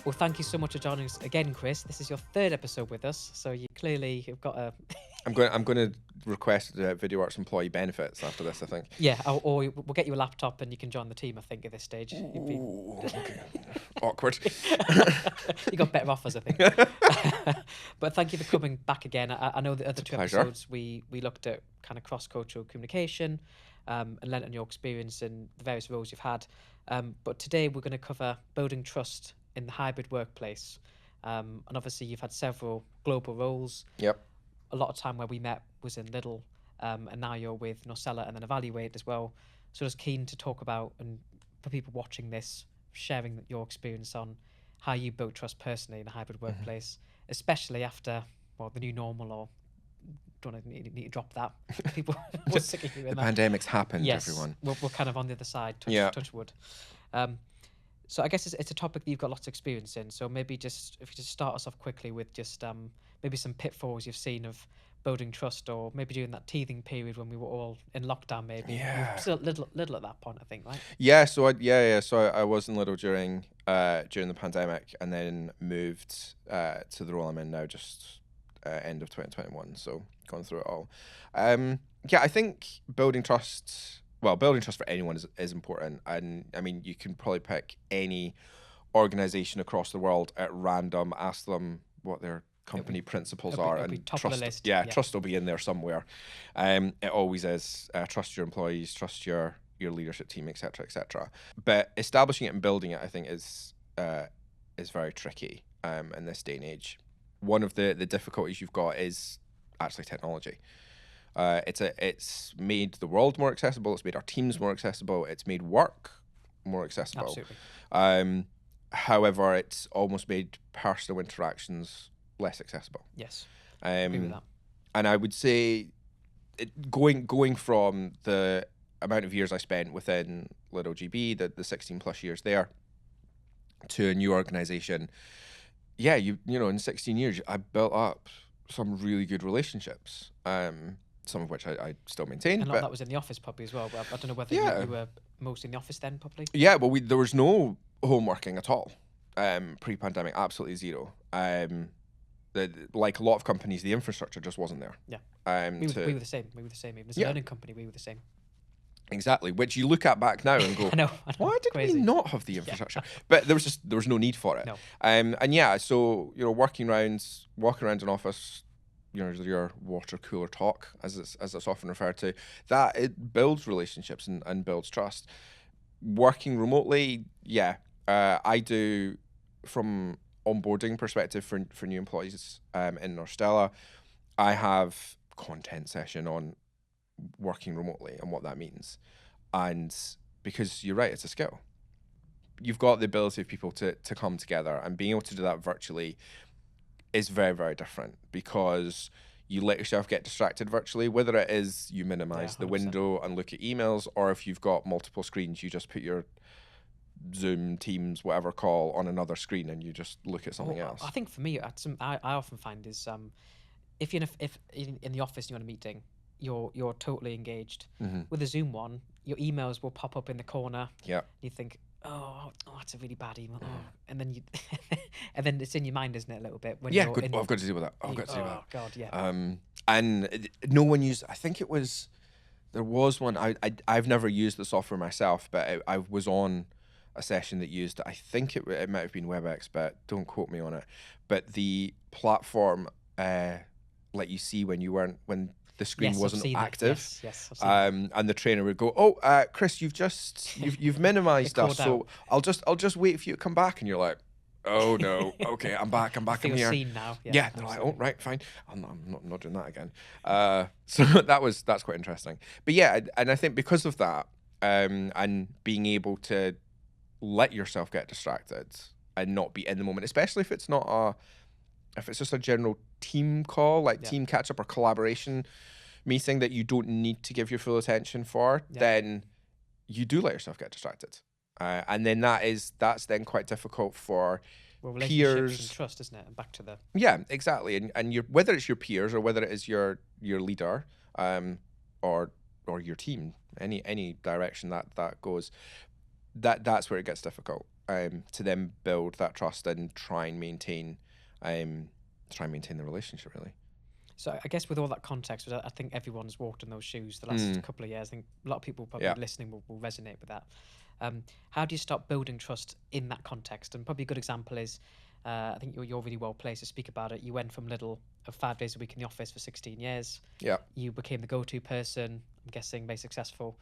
Well, thank you so much for joining us again, Chris. This is your third episode with us, so you clearly have got a I'm going to request VideoArts employee benefits after this, I think. yeah. Or we'll get you a laptop and you can join the team. I think at this stage, Ooh, okay. Awkward. you got better offers, I think. But thank you for coming back again. I know the other two pleasure. episodes we looked at kind of cross-cultural communication, and learnt on your experience in the various roles you've had. But today we're going to cover building trust in the hybrid workplace. And obviously you've had several global roles. Yep. A lot of time where we met was in Lidl, and now you're with Norcella and then Evaluate as well. So I was keen to talk about, and for people watching this, sharing your experience on how you build trust personally in a hybrid workplace, especially after, well, the new normal, or don't need to drop that. People were sick of hearing The that. pandemic's happened, Yes, everyone. we're kind of on the other side, touch wood. So I guess it's a topic that you've got lots of experience in. So maybe just if you just start us off quickly with just maybe some pitfalls you've seen of building trust, or maybe during that teething period when we were all in lockdown. Maybe you were still little at that point, I think, right? Yeah. So I was in Lidl during the pandemic, and then moved to the role I'm in now, just end of 2021. So gone through it all. Yeah, I think building trust. Well, building trust for anyone is important, and I mean, you can probably pick any organization across the world at random, ask them what their company principles are, it'll be and top of trust. the list. Yeah, trust will be in there somewhere. It always is. Trust your employees, trust your leadership team, etc., etc. But establishing it and building it, I think, is very tricky in this day and age. One of the difficulties you've got is actually technology. It's made the world more accessible. It's made our teams more accessible. It's made work more accessible. Absolutely. However, it's almost made personal interactions less accessible. Yes. Agree with that. And I would say, going from the amount of years I spent within Lidl GB, the 16 plus years there, to a new organization, yeah, you know, in 16 years, I built up some really good relationships. Some of which I still maintain. And a lot of that was in the office probably as well. But I don't know whether you were mostly in the office then, probably. Yeah, well, there was no home working at all. Pre-pandemic, absolutely zero. Like a lot of companies, the infrastructure just wasn't there. Yeah. We were the same. Even as a learning company, we were the same. Exactly, which you look at back now and go, I know, why did we not have the infrastructure? But there was no need for it. No. And yeah, so walking around an office, your water cooler talk, as it's often referred to, that it builds relationships and builds trust. Working remotely, I do, from onboarding perspective for new employees in Norstella, I have content session on working remotely and what that means. And because you're right, it's a skill. You've got the ability of people to come together, and being able to do that virtually is very, very different, because you let yourself get distracted virtually, whether it is you minimize the window and look at emails, or if you've got multiple screens, you just put your Zoom, Teams, whatever call on another screen and you just look at something else. I think for me, I often find is if you're in the office and you're on a meeting, you're totally engaged. Mm-hmm. With a Zoom one, your emails will pop up in the corner. Yeah. You think, oh, that's a really bad email. Oh. And then and then it's in your mind, isn't it, a little bit? When I've got to deal with that. I've got to deal with that. Oh God, yeah. And no one used. I think there was one. I've never used the software myself, but I was on a session that used. I think it might have been WebEx, but don't quote me on it. But the platform, let you see when the screen wasn't active. Yes. And the trainer would go, "Oh, Chris, you've minimized us, so I'll just wait for you to come back." And you're like, "Oh no, okay, I'm back. I'm here." Seen now. Yeah, they're like, "Oh, right, fine. I'm not doing that again." So that's quite interesting. But yeah, and I think because of that, and being able to let yourself get distracted and not be in the moment, especially if it's just a general team call, like team catch up or collaboration meeting that you don't need to give your full attention for, then you do let yourself get distracted. And then that's then quite difficult for peers and trust, isn't it? And back to the exactly. And whether it's your peers or whether it is your leader, or your team, any direction that goes, that's where it gets difficult. to then build that trust and try and maintain the relationship, really. So I guess with all that context, I think everyone's walked in those shoes the last couple of years. I think a lot of people probably Yeah. listening will resonate with that. How do you start building trust in that context? And probably a good example is, I think you're really well placed to speak about it. You went from Lidl of 5 days a week in the office for 16 years. Yeah. You became the go-to person, I'm guessing very successful.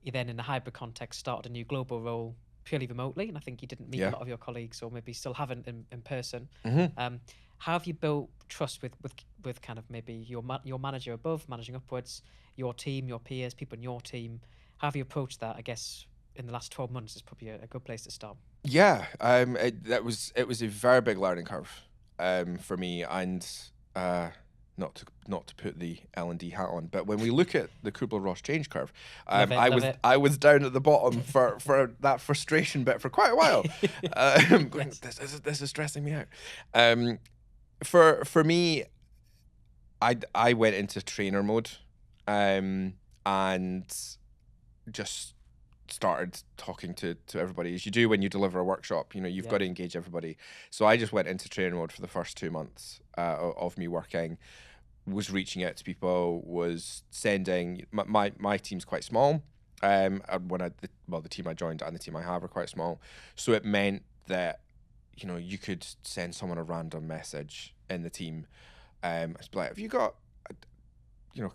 You then in a hybrid context started a new global role purely remotely. And I think you didn't meet a lot of your colleagues, or maybe still haven't in person. How have you built trust with kind of maybe your manager above, managing upwards, your team, your peers, people in your team? How have you approached that? I guess in the last 12 months is probably a good place to start. Yeah, it was a very big learning curve for me, and not to put the L&D hat on, but when we look at the Kubler-Ross change curve, I was down at the bottom for that frustration bit for quite a while. Going, this is stressing me out. For me, I went into trainer mode, and just started talking to everybody, as you do when you deliver a workshop. You've got to engage everybody. So I just went into trainer mode for the first 2 months of me working, was reaching out to people, was sending, my team's quite small. The team I joined and the team I have are quite small. So it meant that, you could send someone a random message in the team. It's like, have you got,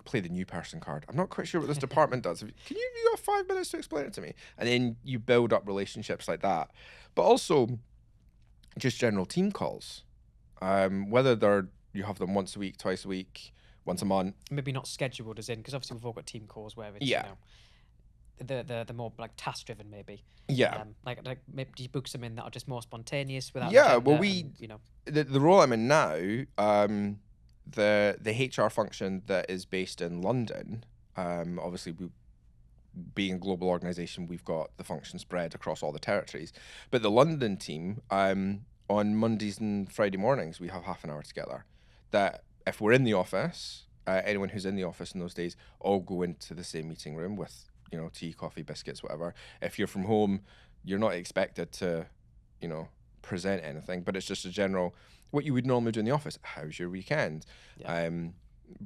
play the new person card. I'm not quite sure what this department does. Can you got 5 minutes to explain it to me? And then you build up relationships like that. But also just general team calls. Whether you have them once a week, twice a week, once a month. Maybe not scheduled as in, because obviously we've all got team calls where it's, the more like task driven maybe. Yeah. Like maybe do you book some in that are just more spontaneous without the role I'm in now, the HR function that is based in London, obviously being a global organisation, we've got the function spread across all the territories. But the London team, on Mondays and Friday mornings, we have half an hour together. That if we're in the office, anyone who's in the office in those days all go into the same meeting room with, tea, coffee, biscuits, whatever. If you're from home, you're not expected to, present anything, but it's just a general, what you would normally do in the office. How's your weekend? Yeah.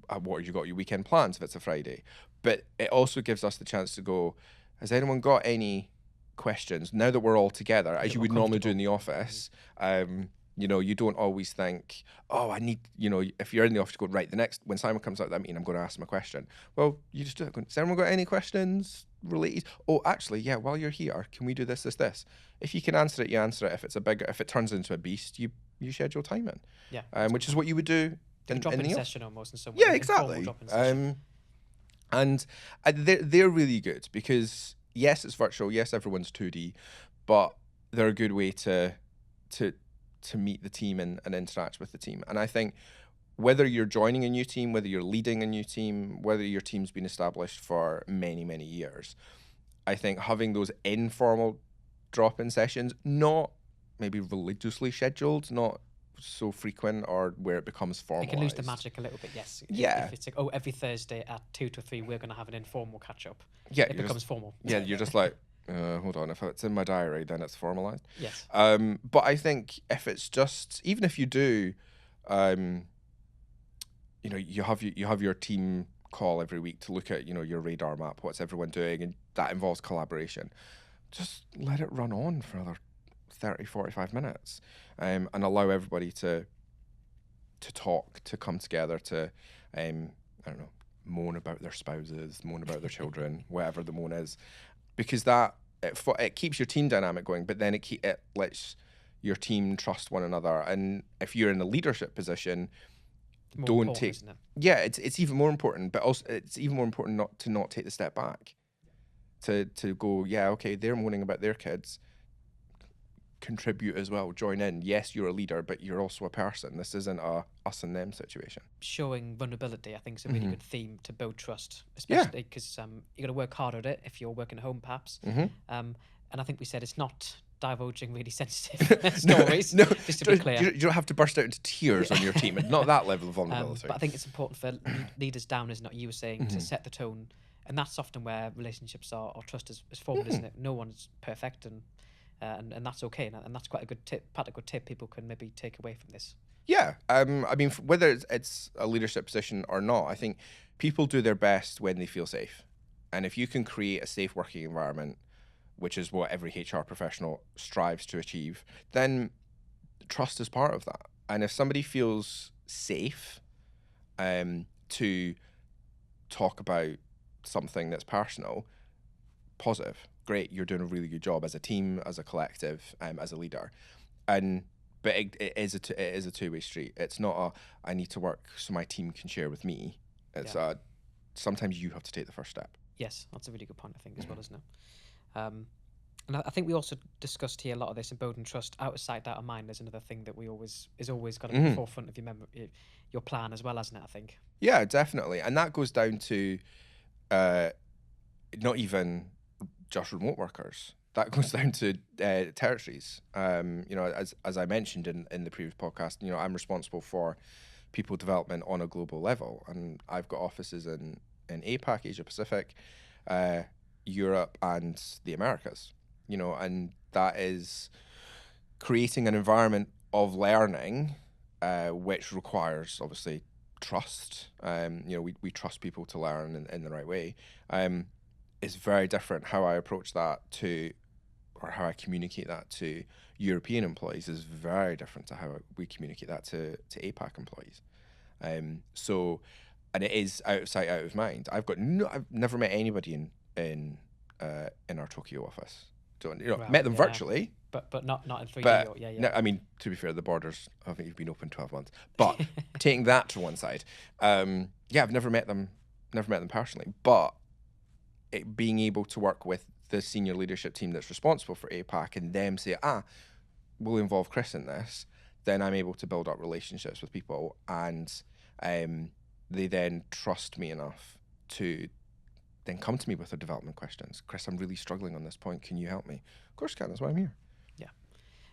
What have you got your weekend plans if it's a Friday? But it also gives us the chance to go, has anyone got any questions now that we're all together, as you would normally do in the office? You don't always think, I need, if you're in the office, you go, right, when Simon comes out of that meeting, I'm going to ask him a question. Well, you just do it. Has anyone got any questions related? Actually, yeah, while you're here, can we do this? If you can answer it, you answer it. If it turns into a beast, you schedule time in. Yeah. Which is what you would do in the session almost in some way. Yeah, exactly. And they're really good because, yes, it's virtual. Yes, everyone's 2D, but they're a good way to meet the team and interact with the team. And I think whether you're joining a new team, whether you're leading a new team, whether your team's been established for many, many years, I think having those informal drop-in sessions, not maybe religiously scheduled, not so frequent or where it becomes formalized. It can lose the magic a little bit, yes. Yeah. If it's like, every Thursday at 2 to 3, we're going to have an informal catch-up. Yeah. It becomes formal. Yeah, you're just like, hold on, if it's in my diary, then it's formalized. Yes. But I think if it's just, even if you do, you have your team call every week to look at, your radar map, what's everyone doing, and that involves collaboration. Just let it run on for another 30, 45 minutes, and allow everybody to talk, to come together, to, I don't know, moan about their spouses, moan about their children, whatever the moan is, because it keeps your team dynamic going, but then it lets your team trust one another. And if you're in a leadership position, isn't it? Yeah, it's even more important, but also it's even more important not take the step back, to go, yeah, okay, they're moaning about their kids, contribute as well, join in. Yes, you're a leader, but you're also a person. This isn't a us and them situation. Showing vulnerability, I think, is a really good theme to build trust, especially because you got to work hard at it if you're working at home, perhaps. And I think we said it's not divulging really sensitive stories. No, just to be clear, you don't have to burst out into tears on your team. Not that level of vulnerability. But I think it's important for leaders down, isn't it? You were saying to set the tone, and that's often where relationships or trust is formed, isn't it? No one's perfect, and and that's okay, and that's quite a good tip, practical tip people can maybe take away from this. Yeah, I mean, whether it's a leadership position or not, I think people do their best when they feel safe. And if you can create a safe working environment, which is what every HR professional strives to achieve, then trust is part of that. And if somebody feels safe to talk about something that's personal, positive, great, you're doing a really good job as a team, as a collective, as a leader. But it is a two-way street. It's not I need to work so my team can share with me. It's sometimes you have to take the first step. Yes, that's a really good point, I think, as well, isn't it? And I think we also discussed here a lot of this in building trust. Out of sight, out of mind is another thing that is always got to be the forefront of your plan as well, hasn't it, I think? Yeah, definitely. And that goes down to not even just remote workers. That goes down to territories. As I mentioned in the previous podcast, I'm responsible for people development on a global level, and I've got offices in APAC, Asia Pacific, Europe, and the Americas. And that is creating an environment of learning, which requires obviously trust. We trust people to learn in the right way. It's very different how I approach that or how I communicate that to European employees is very different to how we communicate that to APAC employees. And it is out of sight, out of mind. I've never met anybody in our Tokyo office. Met them virtually, but not in 3D. But no, I mean, to be fair, the borders haven't even been open 12 months. But taking that to one side, I've never met them personally. But being able to work with the senior leadership team that's responsible for APAC and them say, we'll involve Chris in this, then I'm able to build up relationships with people, and they then trust me enough to then come to me with their development questions. Chris, I'm really struggling on this point. Can you help me? Of course, Ken. That's why I'm here. Yeah,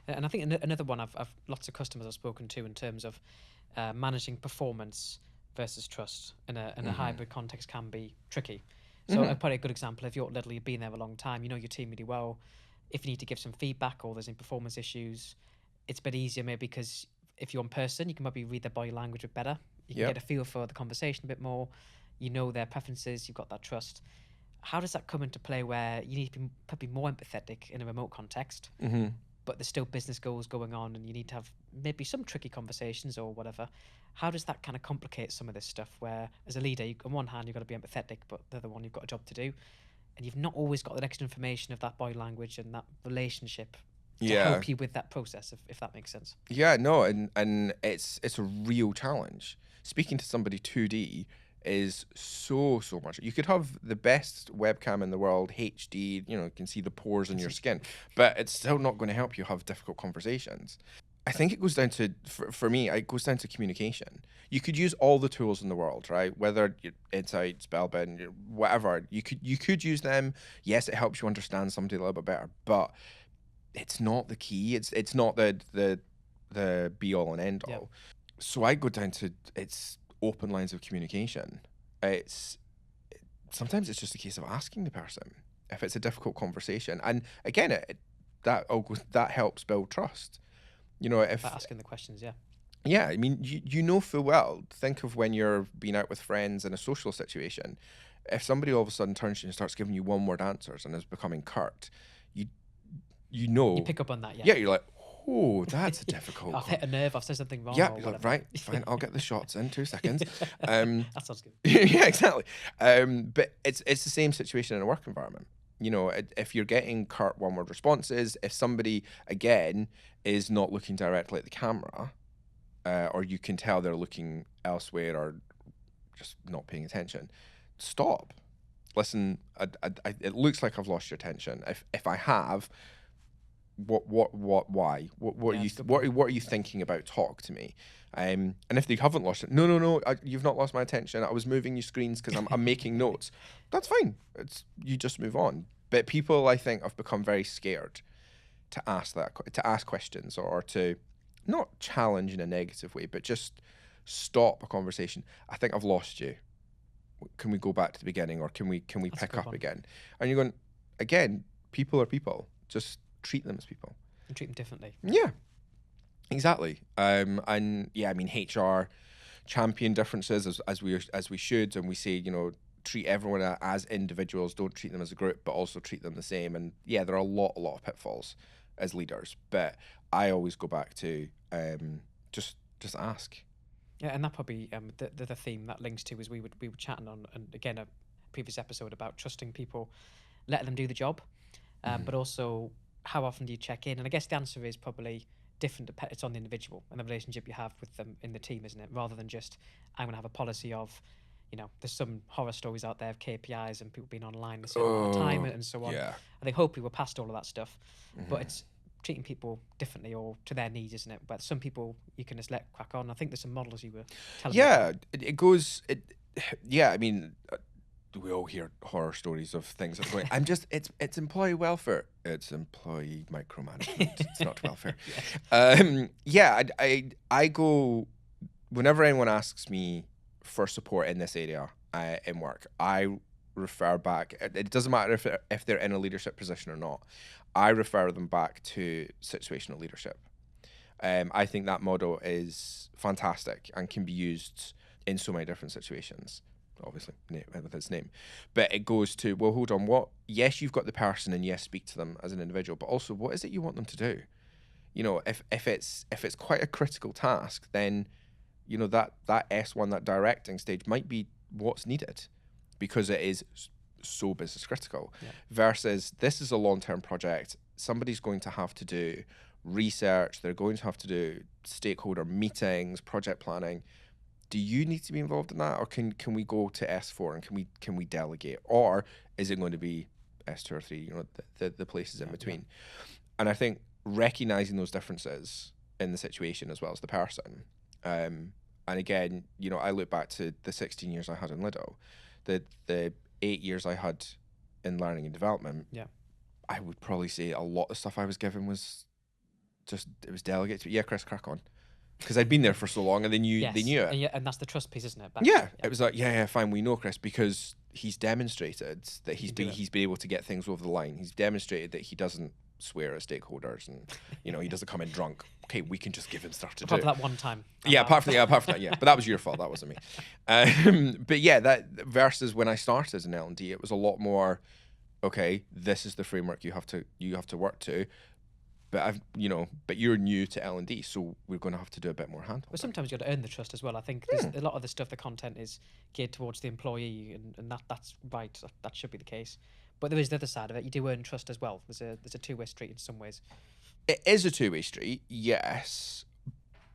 and I think another one I've lots of customers I've spoken to in terms of managing performance versus trust in a hybrid context can be tricky. So probably a good example, if you're literally been there a long time, you know your team really well. If you need to give some feedback or there's any performance issues, it's a bit easier maybe because if you're in person, you can maybe read their body language a bit better. You can get a feel for the conversation a bit more. You know their preferences. You've got that trust. How does that come into play where you need to be probably more empathetic in a remote context, but there's still business goals going on and you need to have maybe some tricky conversations or whatever? How does that kind of complicate some of this stuff where as a leader, on one hand, you've got to be empathetic, but the other one, you've got a job to do. And you've not always got that extra information of that body language and that relationship to help you with that process, if that makes sense. Yeah, no, and it's a real challenge. Speaking to somebody 2D is so much. You could have the best webcam in the world, HD, you can see the pores in your skin, but it's still not going to help you have difficult conversations. I think it goes down to, for me, it goes down to communication. You could use all the tools in the world, right? Whether Insight, Spellbin, whatever, you could use them. Yes, it helps you understand somebody a little bit better, but it's not the key. It's not the be all and end all. Yeah. So I go down to it's open lines of communication. Sometimes it's just a case of asking the person if it's a difficult conversation, and again, that helps build trust. If by asking the questions, yeah, I mean, you know full well. Think of when you're being out with friends in a social situation. If somebody all of a sudden turns to you and starts giving you one-word answers and is becoming curt, you pick up on that. Yeah, you're like, oh, that's a difficult. I've hit a nerve. I've said something wrong. Yeah, like, right, fine. I'll get the shots in 2 seconds. That sounds good. Yeah, exactly. But it's the same situation in a work environment. If you're getting curt one-word responses, if somebody again is not looking directly at the camera, or you can tell they're looking elsewhere or just not paying attention, stop. Listen, it looks like I've lost your attention. If I have, why? What are you thinking about? Talk to me. And if they haven't lost it, no, you've not lost my attention. I was moving your screens because I'm making notes. That's fine. You just move on. But people, I think, have become very scared to ask questions or to not challenge in a negative way, but just stop a conversation. I think I've lost you. Can we go back to the beginning, or can we pick up again? And you're going, again, people are people. Just treat them as people. And treat them differently. Yeah, exactly. And yeah, I mean, HR champion differences as we should, and we say, you know, treat everyone as individuals, don't treat them as a group, but also treat them the same. And yeah, there are a lot of pitfalls as leaders, but I always go back to just ask. Yeah, and that probably the theme that links to is we were chatting on, and again, a previous episode about trusting people, letting them do the job, but also how often do you check in? And I guess the answer is probably different. It's on the individual and the relationship you have with them in the team, isn't it? Rather than just, I'm going to have a policy of, you know, there's some horror stories out there of KPIs and people being online a certain amount of time and so on. Yeah. I think hopefully we're past all of that stuff, but it's treating people differently or to their needs, isn't it? But some people you can just let crack on. I think there's some models you were telling me about. It goes. Yeah, I mean, we all hear horror stories of things that are going. It's employee welfare. It's employee micromanagement. It's not welfare. Yeah, I go whenever anyone asks me for support in this area in work, I refer back. It doesn't matter if they're in a leadership position or not. I refer them back to situational leadership. I think that model is fantastic and can be used in so many different situations, obviously, with its name. But it goes to, well, hold on, yes, you've got the person and yes, speak to them as an individual, but also what is it you want them to do? You know, if it's quite a critical task, then, you know, that S1, that directing stage might be what's needed because it is so business critical versus this is a long-term project. Somebody's going to have to do research. They're going to have to do stakeholder meetings, project planning. Do you need to be involved in that, or can we go to S4 and can we delegate, or is it going to be S2 or 3? You know, the places in between. And I think recognizing those differences in the situation as well as the person. And again, you know, I look back to the 16 years I had in Lido, the 8 years I had in learning and development. Yeah, I would probably say a lot of stuff I was given was it was delegated. Yeah, Chris, crack on. Because I'd been there for so long and they knew it. And that's the trust piece, isn't it? It was like, yeah, fine, we know Chris because he's demonstrated that he's been able to get things over the line. He's demonstrated that he doesn't swear at stakeholders and, you know, he doesn't come in drunk. Okay, we can just give him stuff to do. Apart from that one time. Apart from that, yeah. But that was your fault, that wasn't me. But yeah, that versus when I started as an L&D, it was a lot more, okay, this is the framework you have to work to. But but you're new to L&D, so we're going to have to do a bit more handholding. But sometimes you got to earn the trust as well. I think a lot of the stuff, the content is geared towards the employee, and that's right. That should be the case. But there is the other side of it. You do earn trust as well. There's a two-way street in some ways. It is a two-way street, yes.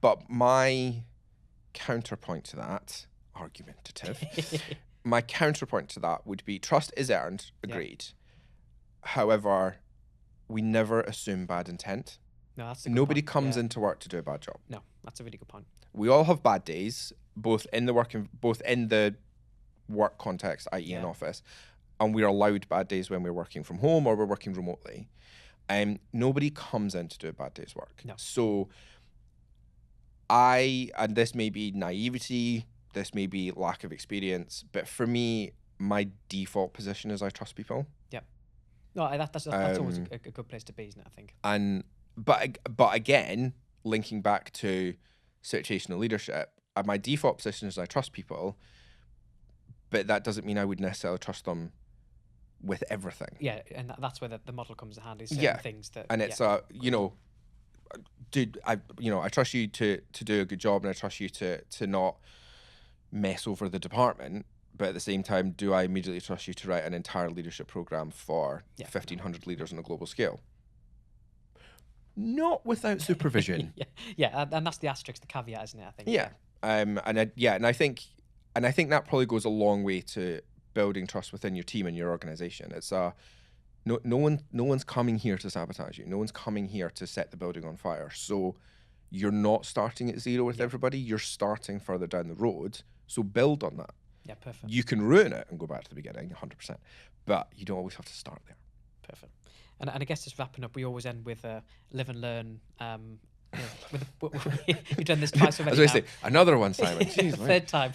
But my counterpoint to that, argumentative, my counterpoint to that would be trust is earned, agreed. Yeah. However, we never assume bad intent. No, that's a good Nobody point. comes into work to do a bad job. No, that's a really good point. We all have bad days, both in the work context, i.e. in office, and we're allowed bad days when we're working from home or we're working remotely. Nobody comes in to do a bad day's work. No. So and this may be naivety, this may be lack of experience, but for me, my default position is I trust people. Yeah. No, that's always a good place to be, isn't it, I think? But again, linking back to situational leadership, my default position is I trust people, but that doesn't mean I would necessarily trust them with everything. Yeah, and that's where the model comes in handy. Certain things that, and it's dude, I trust you to do a good job, and I trust you to not mess over the department. But at the same time, do I immediately trust you to write an entire leadership program for 1,500 leaders on a global scale? Not without supervision. And that's the asterisk, the caveat, isn't it? I think. Yeah. And I think that probably goes a long way to building trust within your team and your organization. It's no one's coming here to sabotage you. No one's coming here to set the building on fire. So you're not starting at zero with everybody. You're starting further down the road. So build on that. Yeah, perfect. You can ruin it and go back to the beginning, 100%. But you don't always have to start there. Perfect. And I guess just wrapping up, we always end with live and learn. You've done this twice already. I was going to say, another one, Simon. Jeez, third time.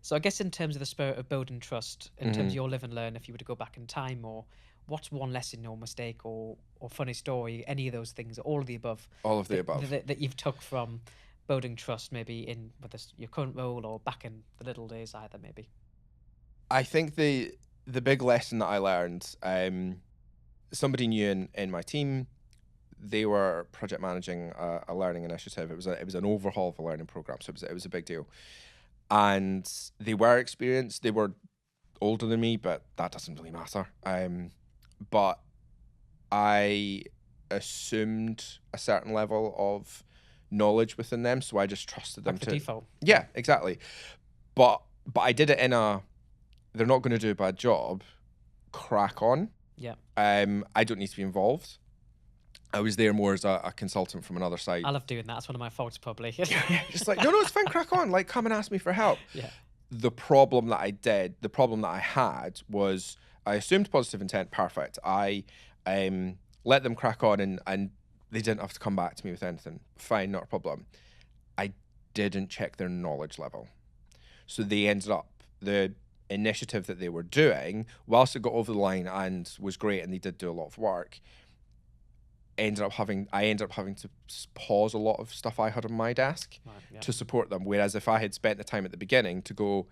So I guess in terms of the spirit of building trust, in terms of your live and learn, if you were to go back in time, or what's one lesson or mistake or funny story, any of those things, all of the above, All of the above. that you've took from building trust, maybe in whether it's your current role or back in the little days either, maybe. I think the big lesson that I learned, somebody new in my team, they were project managing a learning initiative. It was an overhaul of a learning program, so it was a big deal. And they were experienced. They were older than me, but that doesn't really matter. But I assumed a certain level of knowledge within them, so I just trusted them Like the to default. Yeah, exactly. But I did it in a, they're not going to do a bad job, crack on. Yeah. I don't need to be involved. I was there more as a consultant from another side. I love doing that. That's one of my faults, probably. Just like, no, it's fine, crack on. Like, come and ask me for help. Yeah. The problem that I had was I assumed positive intent, perfect. I let them crack on and they didn't have to come back to me with anything. Fine, not a problem. I didn't check their knowledge level. So they ended up, the initiative that they were doing, whilst it got over the line and was great and they did do a lot of work, I ended up having to pause a lot of stuff I had on my desk to support them. Whereas if I had spent the time at the beginning to go,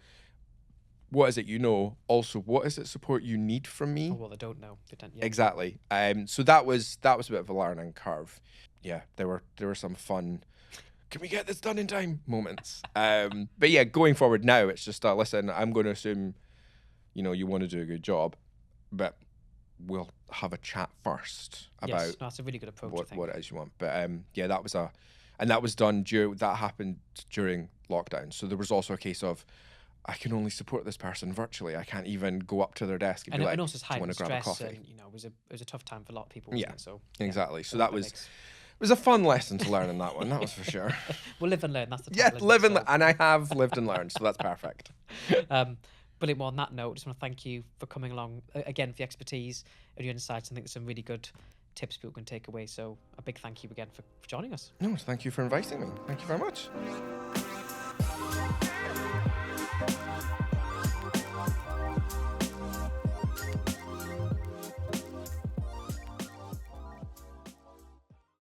what is it you know? Also, what is it support you need from me? Or what they don't know. Yeah. Exactly. So that was a bit of a learning curve. Yeah, there were some fun, can we get this done in time moments. But yeah, going forward now, it's just listen, I'm going to assume, you want to do a good job, but we'll have a chat first about that's a really good approach, what it is you want. But yeah, that was done that happened during lockdown. So there was also a case of, I can only support this person virtually. I can't even go up to their desk and be like, and also it's do you want to grab a stress, coffee? and it was a tough time for a lot of people. Wasn't it? So exactly. So it was a fun lesson to learn in that one. That was for sure. We'll live and learn. That's the title. Yeah, and I have lived and learned, so that's perfect. Brilliant. Well, on that note, I just want to thank you for coming along again, for the expertise and your insights. I think there's some really good tips people can take away. So a big thank you again for joining us. No, thank you for inviting me. Thank you very much.